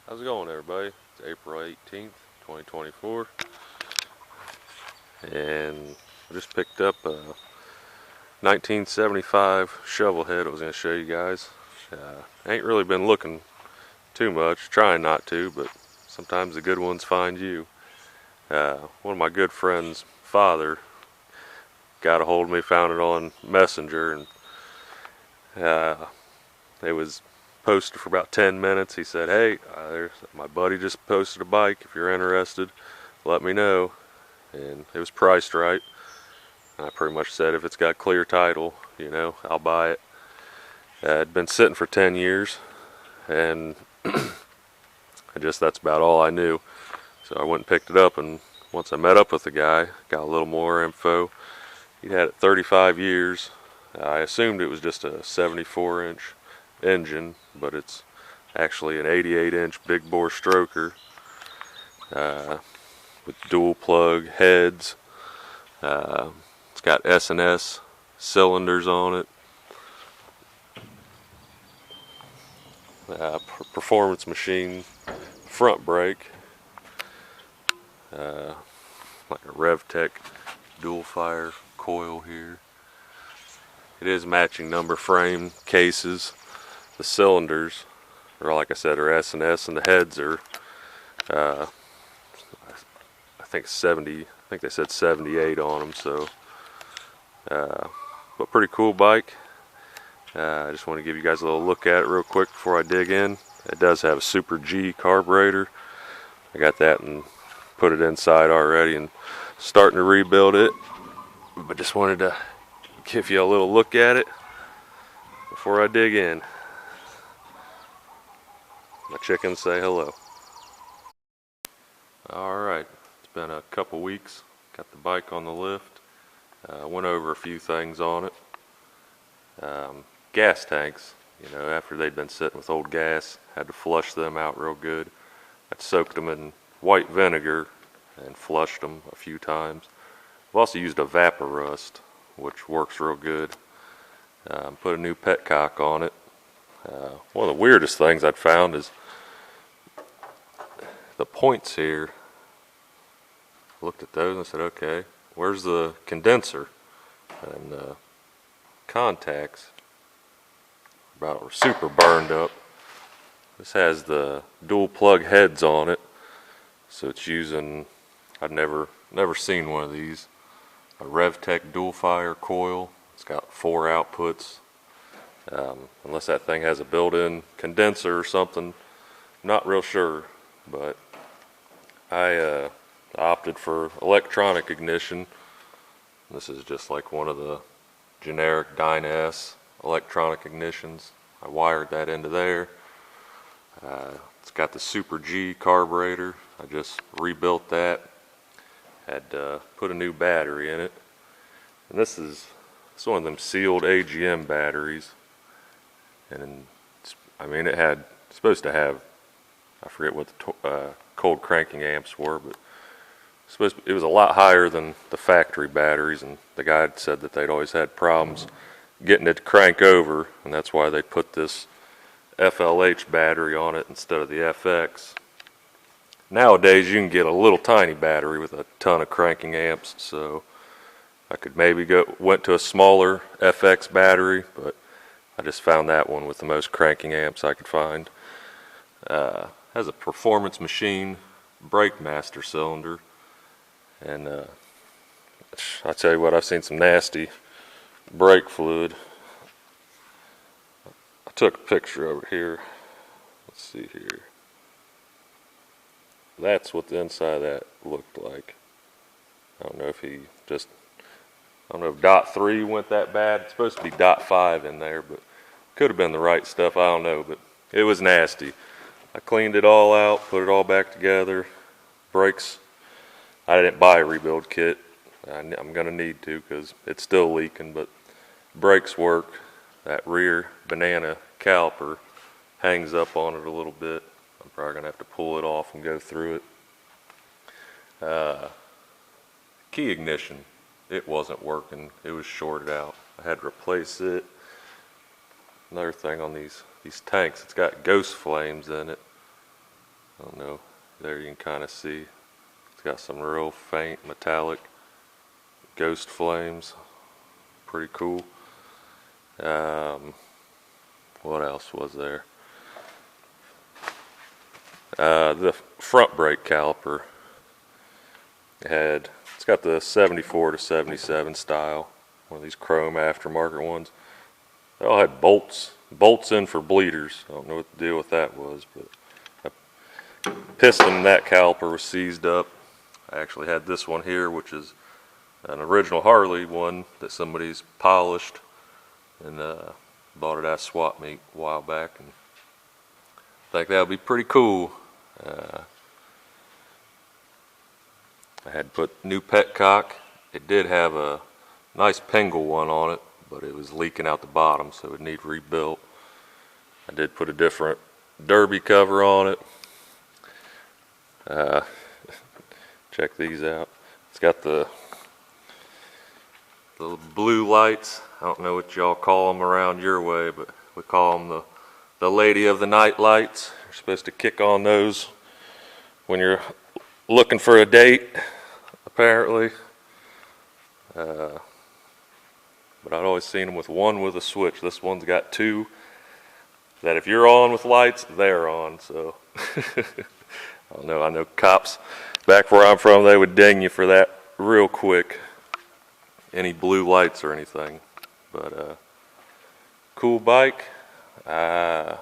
How's it going, everybody? It's April 18th, 2024, and I just picked up a 1975 Shovelhead I was going to show you guys. I ain't really been looking too much, trying not to, but sometimes the good ones find you. One of my good friends' father got a hold of me, found it on Messenger, and it was posted for about 10 minutes. He said, "Hey, my buddy just posted a bike. If you're interested, let me know." And it was priced right. I pretty much said, if it's got clear title, I'll buy it. It'd been sitting for 10 years, and that's about all I knew. So I went and picked it up, and once I met up with the guy, got a little more info. He'd had it 35 years. I assumed it was just a 74-inch engine, but it's actually an 88-inch big bore stroker with dual plug heads. It's got S&S cylinders on it. Performance machine front brake. Like a RevTech dual fire coil here. It is matching number frame cases. The cylinders, or like I said, are S&S, and the heads are, I think 70. I think they said 78 on them. So, but pretty cool bike. I just want to give you guys a little look at it real quick before I dig in. It does have a Super G carburetor. I got that and put it inside already and starting to rebuild it. But just wanted to give you a little look at it before I dig in. My chickens say hello. Alright, it's been a couple weeks. Got the bike on the lift. Went over a few things on it. Gas tanks, after they'd been sitting with old gas, had to flush them out real good. I soaked them in white vinegar and flushed them a few times. I've also used a Vaporust, which works real good. Put a new petcock on it. One of the weirdest things I'd found is the points here. Looked at those and said, okay, where's the condenser? And contacts about super burned up. This has the dual plug heads on it, so it's using, I'd never seen one of these, a RevTech dual fire coil. It's got 4 outputs. Unless that thing has a built-in condenser or something, not real sure. But I opted for electronic ignition. This is just like one of the generic Dyna-S electronic ignitions. I wired that into there. It's got the Super G carburetor. I just rebuilt that. Had put a new battery in it. And this is one of them sealed AGM batteries. And it's supposed to have, I forget what the cold cranking amps were, but it was a lot higher than the factory batteries, and the guy had said that they'd always had problems getting it to crank over, and that's why they put this FLH battery on it instead of the FX. Nowadays you can get a little tiny battery with a ton of cranking amps, so I could maybe went to a smaller FX battery, but I just found that one with the most cranking amps I could find. Has a performance machine brake master cylinder, and I tell you what, I've seen some nasty brake fluid. I took a picture over here. Let's see here. That's what the inside of that looked like. I don't know if dot 3 went that bad. It's supposed to be dot 5 in there, but could have been the right stuff. I don't know, but it was nasty. I cleaned it all out, put it all back together. Brakes, I didn't buy a rebuild kit. I'm going to need to because it's still leaking, but brakes work. That rear banana caliper hangs up on it a little bit. I'm probably going to have to pull it off and go through it. Key ignition, it wasn't working. It was shorted out. I had to replace it. Another thing on these tanks, it's got ghost flames in it. I don't know, there you can kind of see. It's got some real faint metallic ghost flames. Pretty cool. What else was there? The front brake caliper it's got the 74 to 77 style, one of these chrome aftermarket ones. They all had bolts in for bleeders. I don't know what the deal with that was, but the piston in that caliper was seized up. I actually had this one here, which is an original Harley one that somebody's polished, and bought it at swap meet a while back, and I think that would be pretty cool. I had put new petcock. It did have a nice Pengle one on it, but it was leaking out the bottom, so it would need rebuilt. I did put a different derby cover on it. Check these out. It's got the blue lights. I don't know what y'all call them around your way, but we call them the Lady of the Night lights. You're supposed to kick on those when you're looking for a date, apparently. But I'd always seen them with one with a switch. This one's got two, that if you're on with lights, they're on. So I don't know. I know cops back where I'm from, they would ding you for that real quick. Any blue lights or anything. But cool bike. I'm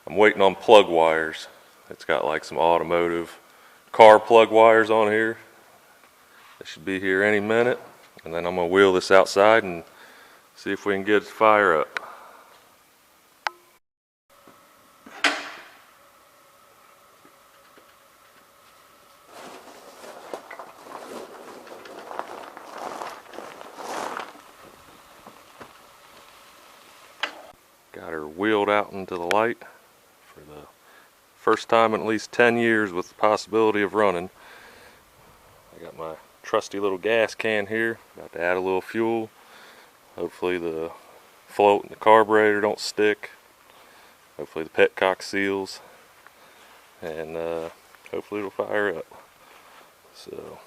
waiting on plug wires. It's got like some automotive car plug wires on here. They should be here any minute. And then I'm going to wheel this outside and see if we can get it to fire up. Got her wheeled out into the light for the first time in at least 10 years with the possibility of running. I got my trusty little gas can here, about to add a little fuel. Hopefully the float and the carburetor don't stick. Hopefully the petcock seals, and hopefully it'll fire up. So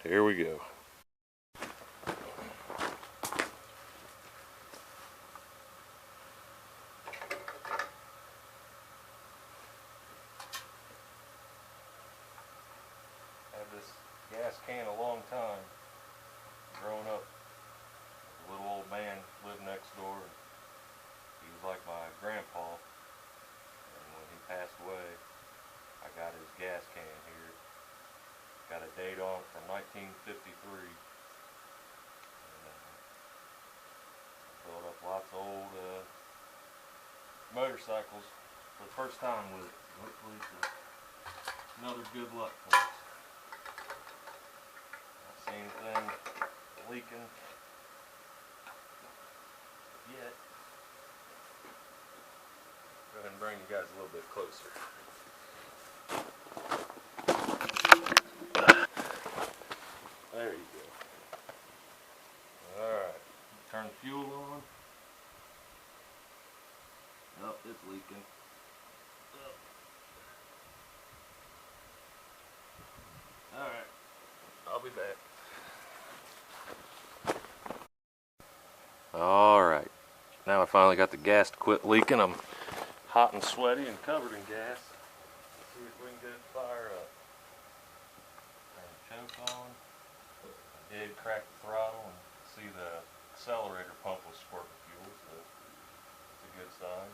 here we go. This gas can a long time. Growing up, a little old man lived next door. He was like my grandpa, and when he passed away, I got his gas can here. Got a date on it from 1953. And, filled up lots of old motorcycles for the first time with it. Hopefully it's another good luck for us. Anything leaking yet. Go ahead and bring you guys a little bit closer. There you go. Alright, turn the fuel on. Oh, it's leaking. Alright, I'll be back. Alright, now I finally got the gas to quit leaking. I'm hot and sweaty and covered in gas. Let's see if we can get it to fire up. Turn the choke on. I did crack the throttle and see the accelerator pump was squirting fuel, so it's a good sign.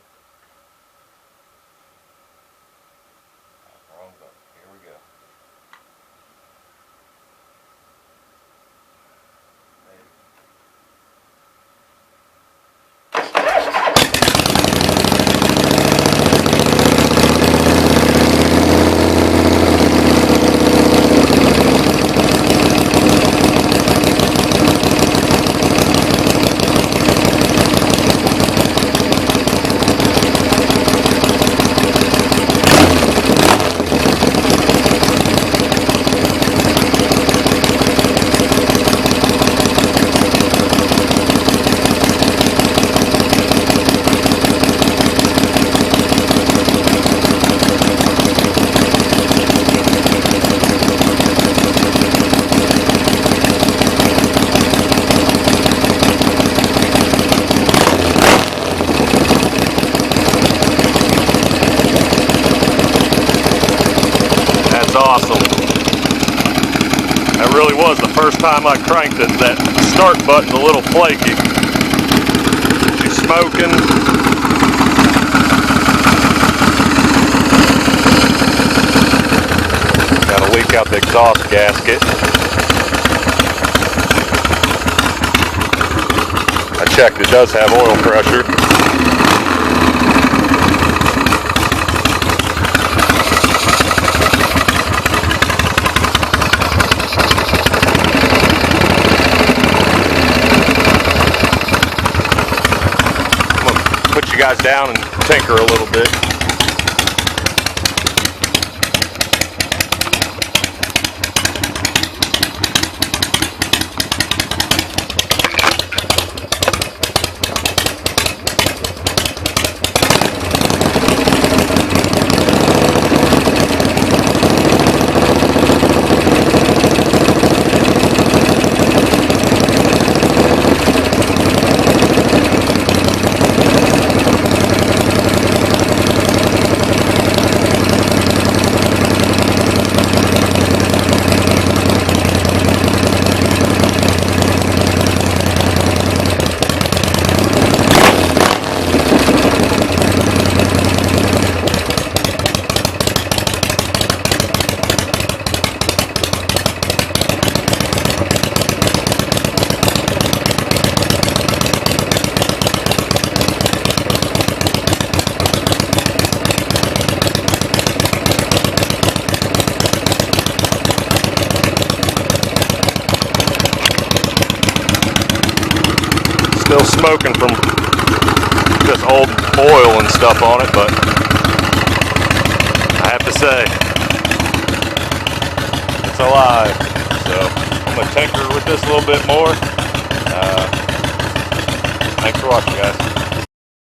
Wrong button. Here we go. That's awesome. That really was the first time I cranked it. That start button's a little flaky. She's smoking. Gotta leak out the exhaust gasket. I checked, it does have oil pressure. Put you guys down and tinker a little bit. Still smoking from just old oil and stuff on it, but I have to say, it's alive. So I'm going to tinker with this a little bit more. Thanks for watching, guys.